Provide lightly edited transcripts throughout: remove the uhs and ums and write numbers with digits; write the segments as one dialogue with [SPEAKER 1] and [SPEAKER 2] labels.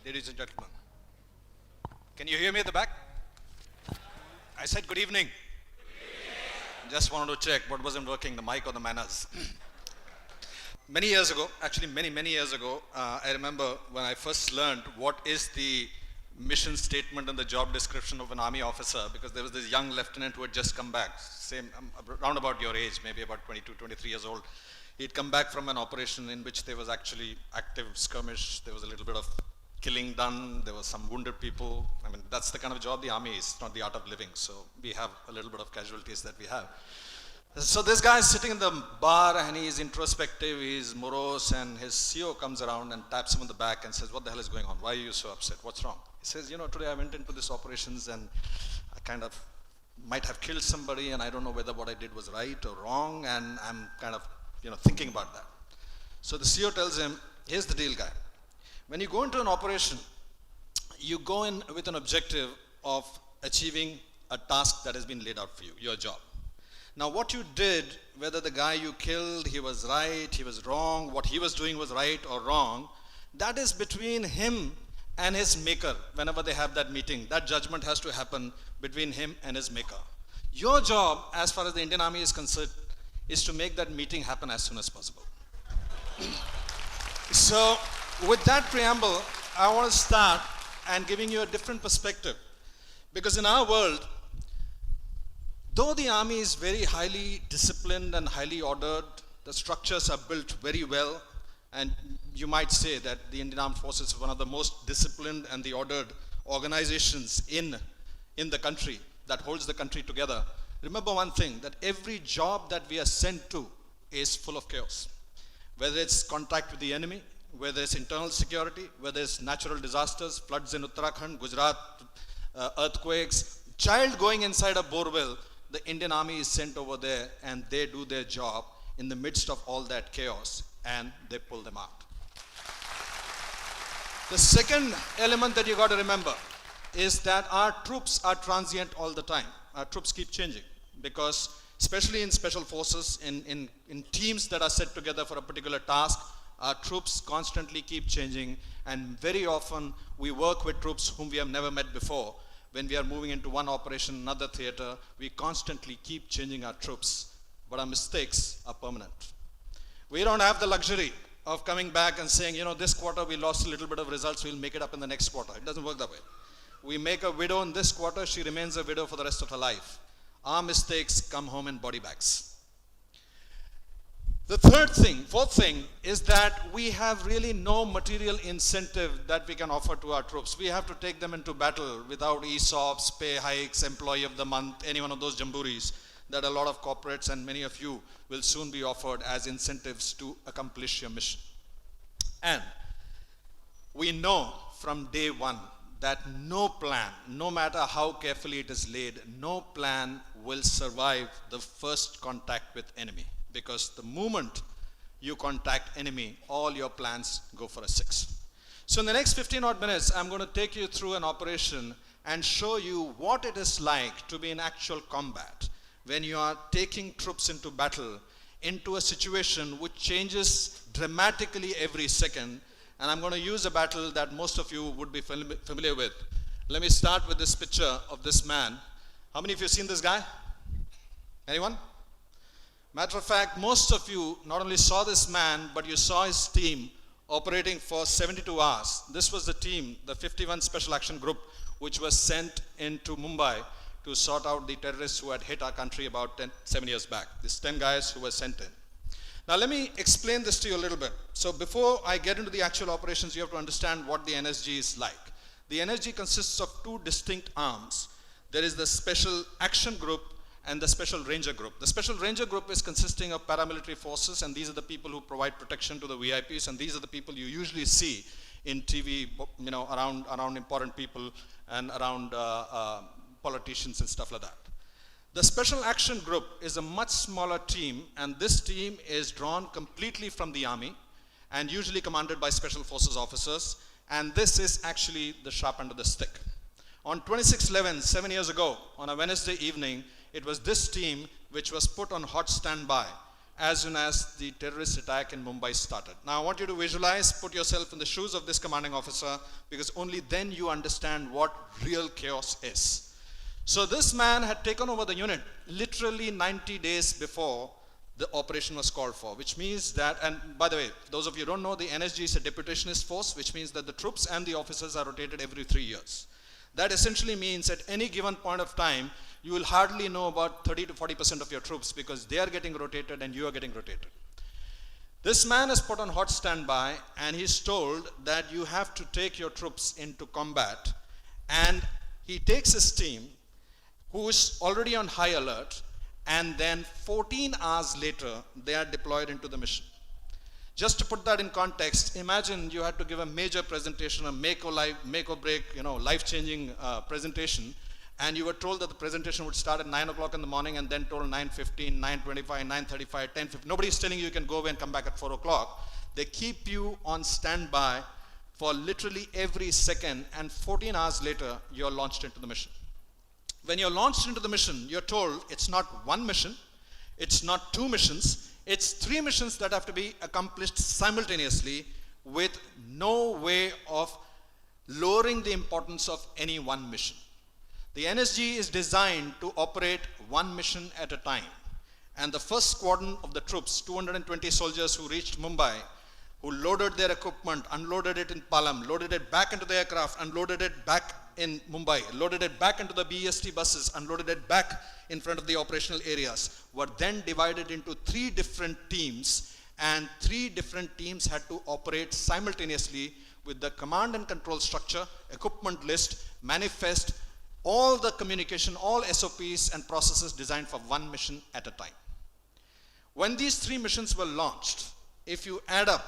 [SPEAKER 1] ladies and gentlemen. Can you hear me at the back? I said good evening. Just wanted to check what wasn't working, the mic or the manners. Many years ago, actually many years ago, I remember when I first learned what is the mission statement and the job description of an army officer, because there was this young lieutenant who had just come back, same, around about your age, maybe about 22, 23 years old. He'd come back from an operation in which there was actually active skirmish, there was a little bit of killing done, there were some wounded people. I mean, that's the kind of job the army is, not the art of living. So we have a little bit of casualties that we have. So this guy is sitting in the bar and he's introspective, he's morose, and his CO comes around and taps him on the back and says, "What the hell is going on? Why are you so upset? What's wrong?" He says, "Today I went into this operations and I kind of might have killed somebody and I don't know whether what I did was right or wrong, and I'm kind of thinking about that." So the CO tells him, "Here's the deal, guy. When you go into an operation, you go in with an objective of achieving a task that has been laid out for you, your job. Now what you did, whether the guy you killed, he was right, he was wrong, what he was doing was right or wrong, that is between him and his maker. Whenever they have that meeting, that judgment has to happen between him and his maker. Your job, as far as the Indian Army is concerned, is to make that meeting happen as soon as possible." So with that preamble, I want to start and giving you a different perspective. Because in our world, though the army is very highly disciplined and highly ordered, the structures are built very well, and you might say that the Indian Armed Forces is one of the most disciplined and the ordered organizations in the country that holds the country together. Remember one thing, that every job that we are sent to is full of chaos. Whether it's contact with the enemy, whether it's internal security, whether it's natural disasters, floods in Uttarakhand, Gujarat, earthquakes, child going inside a borewell, the Indian Army is sent over there and they do their job in the midst of all that chaos and they pull them out. The second element that you got to remember is that our troops are transient all the time. Our troops keep changing because especially in special forces, in teams that are set together for a particular task, our troops constantly keep changing, and very often we work with troops whom we have never met before. When we are moving into one operation, another theater, we constantly keep changing our troops, but our mistakes are permanent. We don't have the luxury of coming back and saying, this quarter we lost a little bit of results, we'll make it up in the next quarter. It doesn't work that way. We make a widow in this quarter, she remains a widow for the rest of her life. Our mistakes come home in body bags. The fourth thing is that we have really no material incentive that we can offer to our troops. We have to take them into battle without ESOPs, pay hikes, employee of the month, any one of those jamborees that a lot of corporates and many of you will soon be offered as incentives to accomplish your mission. And we know from day one that no plan, no matter how carefully it is laid, no plan will survive the first contact with enemy. Because the moment you contact enemy, all your plans go for a 6. So in the next 15 odd minutes, I'm going to take you through an operation and show you what it is like to be in actual combat when you are taking troops into battle, into a situation which changes dramatically every second. And I'm going to use a battle that most of you would be familiar with. Let me start with this picture of this man. How many of you have seen this guy? Anyone? Matter of fact, most of you not only saw this man, but you saw his team operating for 72 hours. This was the team, the 51 Special Action Group, which was sent into Mumbai to sort out the terrorists who had hit our country about 7 years back. These 10 guys who were sent in. Now let me explain this to you a little bit. So before I get into the actual operations, you have to understand what the NSG is like. The NSG consists of 2 distinct arms. There is the Special Action Group and the Special Ranger Group. The Special Ranger Group is consisting of paramilitary forces, and these are the people who provide protection to the VIPs, and these are the people you usually see in TV, around important people and around politicians and stuff like that. The Special Action Group is a much smaller team, and this team is drawn completely from the army and usually commanded by special forces officers, and this is actually the sharp end of the stick. On 26/11, 7 years ago, on a Wednesday evening, it was this team which was put on hot standby as soon as the terrorist attack in Mumbai started. Now I want you to visualize, put yourself in the shoes of this commanding officer, because only then you understand what real chaos is. So this man had taken over the unit literally 90 days before the operation was called for, which means that, and by the way, those of you who don't know, the NSG is a deputationist force, which means that the troops and the officers are rotated every 3 years. That essentially means at any given point of time, you will hardly know about 30 to 40% of your troops because they are getting rotated and you are getting rotated. This man is put on hot standby and he's told that you have to take your troops into combat, and he takes his team who is already on high alert, and then 14 hours later, they are deployed into the mission. Just to put that in context, imagine you had to give a major presentation, a make or break, life-changing presentation, and you were told that the presentation would start at 9 o'clock in the morning and then told 9:15, 9:25, 9:35, 10:50. Nobody is telling you can go away and come back at 4 o'clock. They keep you on standby for literally every second, and 14 hours later, you're launched into the mission. When you're launched into the mission, you're told it's not one mission, it's not two missions, it's 3 missions that have to be accomplished simultaneously with no way of lowering the importance of any one mission. The NSG is designed to operate one mission at a time. And the first squadron of the troops, 220 soldiers who reached Mumbai, who loaded their equipment, unloaded it in Palam, loaded it back into the aircraft, unloaded it back in Mumbai, loaded it back into the BEST buses, unloaded it back in front of the operational areas, were then divided into 3 different teams, and 3 different teams had to operate simultaneously with the command and control structure, equipment list, manifest, all the communication, all SOPs and processes designed for one mission at a time. When these 3 missions were launched, if you add up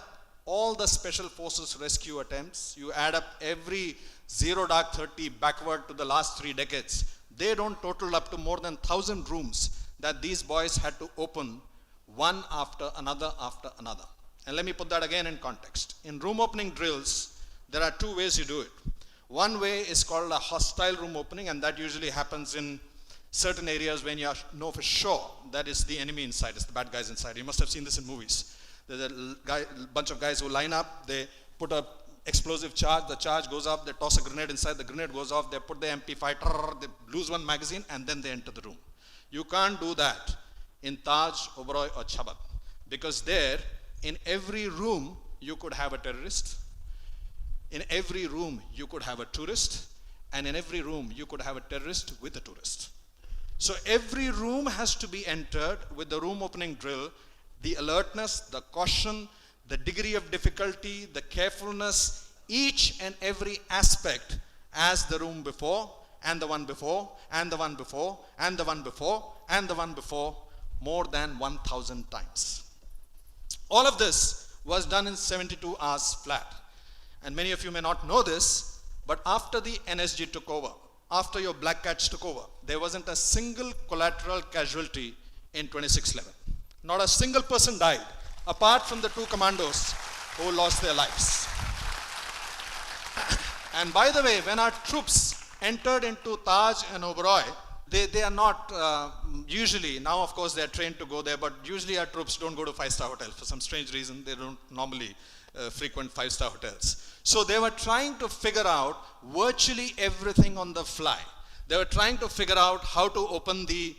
[SPEAKER 1] all the special forces rescue attempts, you add up every 0 dark 30 backward to the last 3 decades, they don't total up to more than 1,000 rooms that these boys had to open one after another after another. And let me put that again in context. In room opening drills, there are 2 ways you do it. One way is called a hostile room opening, and that usually happens in certain areas when you know for sure that is the enemy inside, it's the bad guys inside. You must have seen this in movies. There's a bunch of guys who line up, they put a explosive charge, the charge goes off, they toss a grenade inside, the grenade goes off, they put the MP5, they lose one magazine, and then they enter the room. You can't do that in Taj, Oberoi or Chabad, because there, in every room, you could have a terrorist, in every room, you could have a tourist, and in every room, you could have a terrorist with a tourist. So every room has to be entered with the room opening drill, the alertness, the caution, the degree of difficulty, the carefulness, each and every aspect as the room before, and the one before, and the one before, and the one before, and the one before, more than 1,000 times. All of this was done in 72 hours flat. And many of you may not know this, but after the NSG took over, after your black cats took over, there wasn't a single collateral casualty in 2611. Not a single person died, apart from the 2 commandos who lost their lives. And by the way, when our troops entered into Taj and Oberoi, they are not usually, now of course they are trained to go there, but usually our troops don't go to 5-star hotel. For some strange reason, they don't normally frequent 5-star hotels. So they were trying to figure out virtually everything on the fly. They were trying to figure out how to open the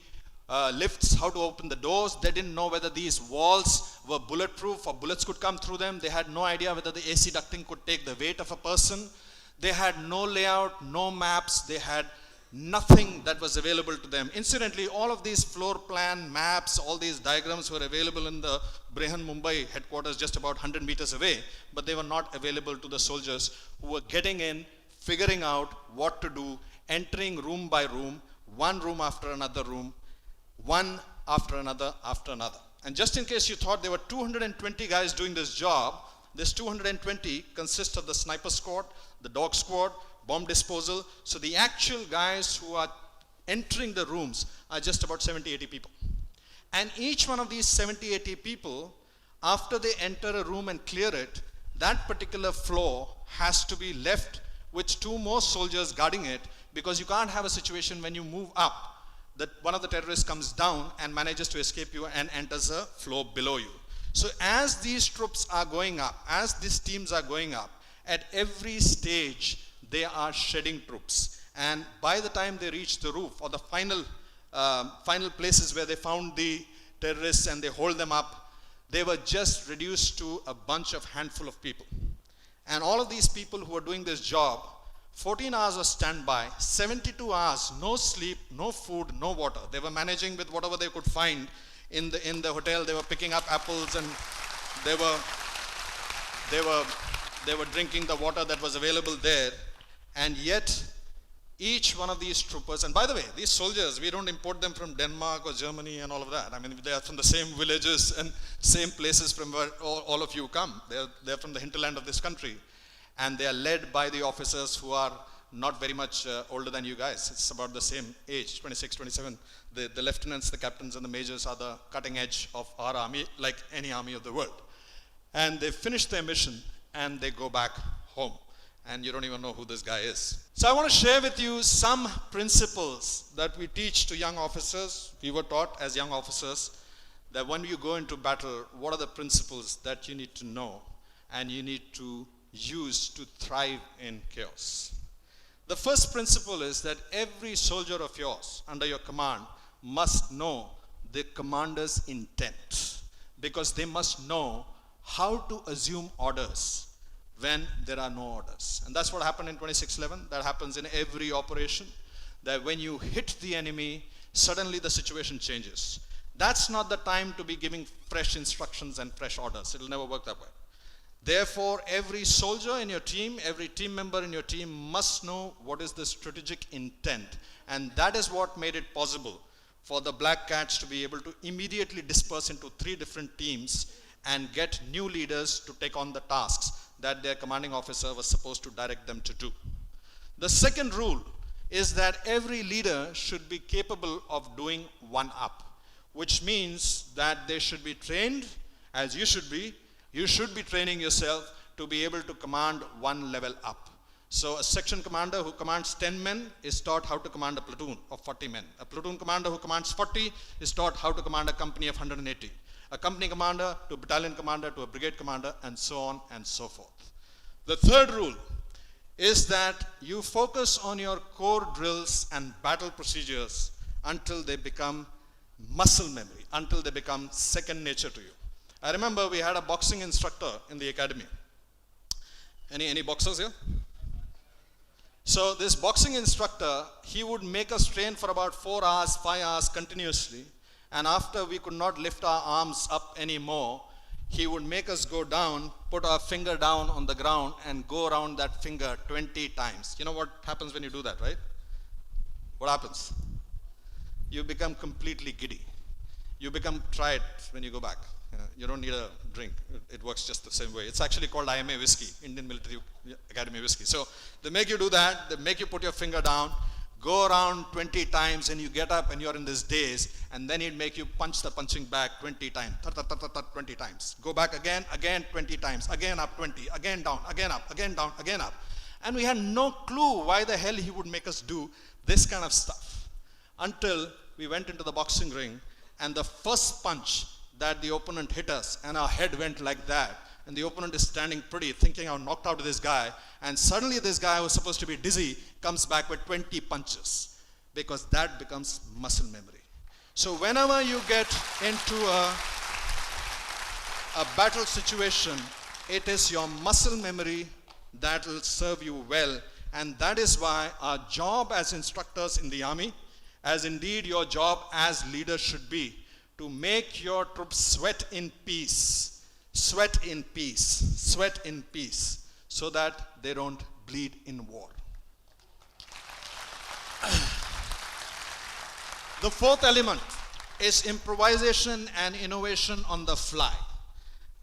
[SPEAKER 1] lifts, how to open the doors. They didn't know whether these walls were bulletproof or bullets could come through them. They had no idea whether the AC ducting could take the weight of a person. They had no layout, no maps. They had nothing that was available to them. Incidentally, all of these floor plan maps, all these diagrams were available in the Brihan Mumbai headquarters just about 100 meters away, but they were not available to the soldiers who were getting in, figuring out what to do, entering room by room, one room after another room, one after another after another. And just in case you thought there were 220 guys doing this job, this 220 consists of the sniper squad, the dog squad, bomb disposal. So the actual guys who are entering the rooms are just about 70-80 people. And each one of these 70-80 people, after they enter a room and clear it, that particular floor has to be left with 2 more soldiers guarding it, because you can't have a situation when you move up that one of the terrorists comes down and manages to escape you and enters a floor below you. So as these troops are going up, as these teams are going up, at every stage they are shedding troops. And by the time they reach the roof or the final places where they found the terrorists and they hold them up, they were just reduced to a bunch of handful of people. And all of these people who were doing this job, 14 hours of standby, 72 hours, no sleep, no food, no water. They were managing with whatever they could find in the hotel. They were picking up apples and they were drinking the water that was available there. And yet, each one of these troopers, and by the way, these soldiers, we don't import them from Denmark or Germany and all of that. I mean, they are from the same villages and same places from where all of you come. They're from the hinterland of this country. And they are led by the officers who are not very much older than you guys. It's about the same age, 26, 27. The lieutenants, the captains, and the majors are the cutting edge of our army, like any army of the world. And they finish their mission and they go back home. And you don't even know who this guy is. So I want to share with you some principles that we teach to young officers. We were taught as young officers that when you go into battle, what are the principles that you need to know and you need to use to thrive in chaos. The first principle is that every soldier of yours under your command must know the commander's intent, because they must know how to assume orders when there are no orders. And that's what happened in 2611. That happens in every operation, that when you hit the enemy, suddenly the situation changes. That's not the time to be giving fresh instructions and fresh orders. It'll never work that way. Therefore, every soldier in your team, every team member in your team must know what is the strategic intent. And that is what made it possible for the Black Cats to be able to immediately disperse into 3 different teams and get new leaders to take on the tasks that their commanding officer was supposed to direct them to do. The second rule is that every leader should be capable of doing one up, which means that they should be trained, as you should be. You should be training yourself to be able to command one level up. So a section commander who commands 10 men is taught how to command a platoon of 40 men. A platoon commander who commands 40 is taught how to command a company of 180. A company commander to a battalion commander to a brigade commander, and so on and so forth. The third rule is that you focus on your core drills and battle procedures until they become muscle memory, until they become second nature to you. I remember we had a boxing instructor in the academy. Any boxers here? So this boxing instructor, he would make us train for about 4 hours, 5 hours continuously. And after we could not lift our arms up anymore, he would make us go down, put our finger down on the ground and go around that finger 20 times. You know what happens when you do that, right? What happens? You become completely giddy. You become tired when you go back. You don't need a drink. It works just the same way. It's actually called IMA whiskey, Indian Military Academy whiskey. So they make you do that. They make you put your finger down, go around 20 times, and you get up and you're in this daze. And then he'd make you punch the punching bag 20 times, 20 times. Go back again, 20 times, again up 20, again down, again up, again down, again up. And we had no clue why the hell he would make us do this kind of stuff, until we went into the boxing ring, and the first punch that the opponent hit us, and our head went like that, and the opponent is standing pretty, thinking I'm knocked out this guy, and suddenly this guy who was supposed to be dizzy comes back with 20 punches, because that becomes muscle memory. So whenever you get into a battle situation, it is your muscle memory that will serve you well, and that is why our job as instructors in the army, as indeed your job as leaders should be, to make your troops sweat in peace, so that they don't bleed in war. The fourth element is improvisation and innovation on the fly.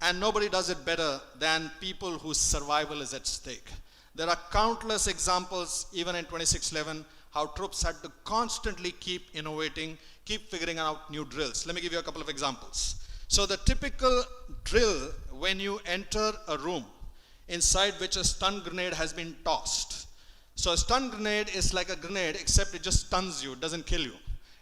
[SPEAKER 1] And nobody does it better than people whose survival is at stake. There are countless examples, even in 2611, how troops had to constantly keep innovating, keep figuring out new drills. Let me give you a couple of examples. So the typical drill when you enter a room inside which a stun grenade has been tossed. So a stun grenade is like a grenade, except it just stuns you, it doesn't kill you.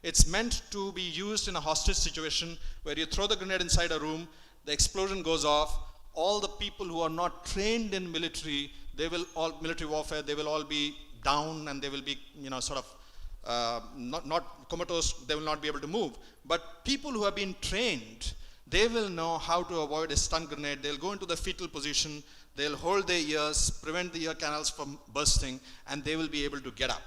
[SPEAKER 1] It's meant to be used in a hostage situation where you throw the grenade inside a room, the explosion goes off, all the people who are not trained in military, military warfare, they will all be down and they will be, sort of not comatose, they will not be able to move. But people who have been trained, they will know how to avoid a stun grenade. They'll go into the fetal position, they'll hold their ears, prevent the ear canals from bursting, and they will be able to get up.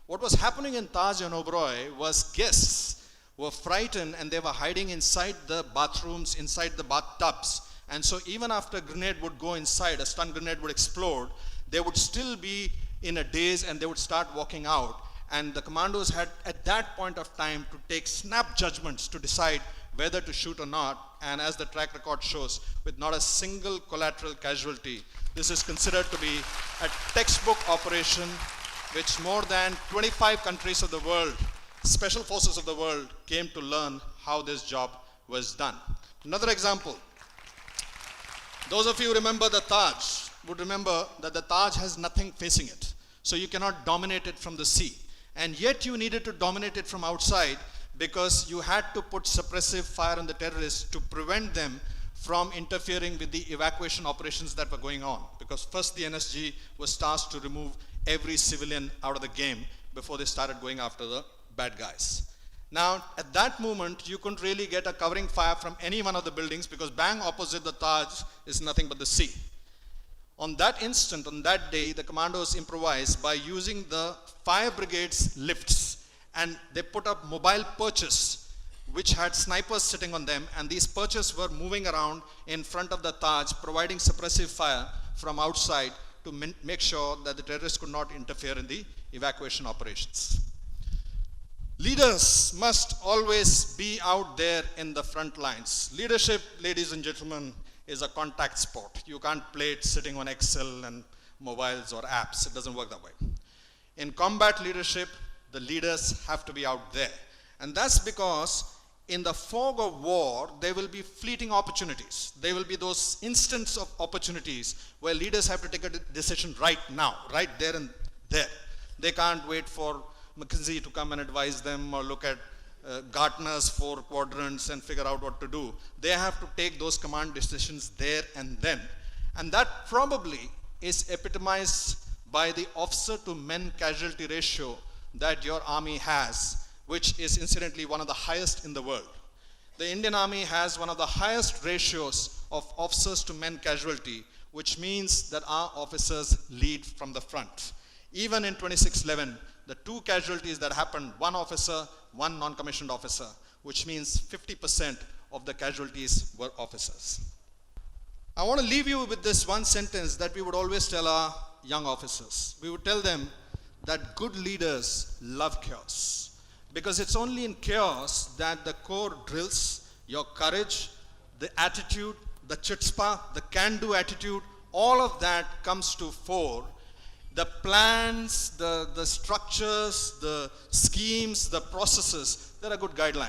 [SPEAKER 1] What was happening in Taj and Oberoi was guests were frightened and they were hiding inside the bathrooms, inside the bathtubs. And so even after a grenade would go inside, a stun grenade would explode, they would still be in a daze and they would start walking out. And the commandos had, at that point of time, to take snap judgments to decide whether to shoot or not. And as the track record shows, with not a single collateral casualty, this is considered to be a textbook operation which more than 25 countries of the world, special forces of the world, came to learn how this job was done. Another example, those of you who remember the Taj would remember that the Taj has nothing facing it. So you cannot dominate it from the sea. And yet you needed to dominate it from outside because you had to put suppressive fire on the terrorists to prevent them from interfering with the evacuation operations that were going on. Because first the NSG was tasked to remove every civilian out of the game before they started going after the bad guys. Now, at that moment, you couldn't really get a covering fire from any one of the buildings because bang opposite the Taj is nothing but the sea. On that instant, on that day, the commandos improvised by using the fire brigade's lifts, and they put up mobile perches which had snipers sitting on them, and these perches were moving around in front of the Taj, providing suppressive fire from outside to make sure that the terrorists could not interfere in the evacuation operations. Leaders must always be out there in the front lines. Leadership, ladies and gentlemen, is a contact sport. You can't play it sitting on Excel and mobiles or apps. It doesn't work that way. In combat leadership, the leaders have to be out there. And that's because in the fog of war, there will be fleeting opportunities. There will be those instants of opportunities where leaders have to take a decision right now, right there and there. They can't wait for McKinsey to come and advise them or look at Gartner's 4 quadrants and figure out what to do. They have to take those command decisions there and then. And that probably is epitomized by the officer to men casualty ratio that your army has, which is incidentally one of the highest in the world. The Indian Army has one of the highest ratios of officers to men casualty, which means that our officers lead from the front. Even in 2611, the 2 casualties that happened, 1 officer, 1 non-commissioned officer, which means 50% of the casualties were officers. I want to leave you with this one sentence that we would always tell our young officers. We would tell them that good leaders love chaos. Because it's only in chaos that the core drills, your courage, the attitude, the chutzpah, the can-do attitude, all of that comes to fore. The plans, the structures, the schemes, the processes, they're a good guideline.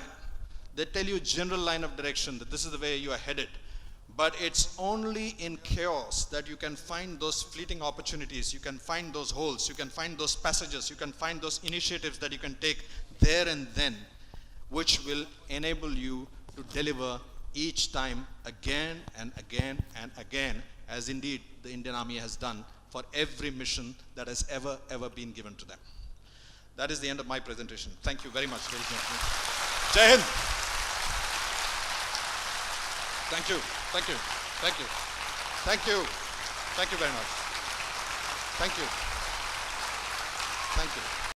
[SPEAKER 1] They tell you general line of direction, that this is the way you are headed. But it's only in chaos that you can find those fleeting opportunities, you can find those holes, you can find those passages, you can find those initiatives that you can take there and then, which will enable you to deliver each time again and again and again, as indeed the Indian Army has done for every mission that has ever been given to them. That is the end of my presentation. Thank you very much, ladies and gentlemen. Jai Hind. Thank you. Thank you. Thank you. Thank you. Thank you very much. Thank you. Thank you.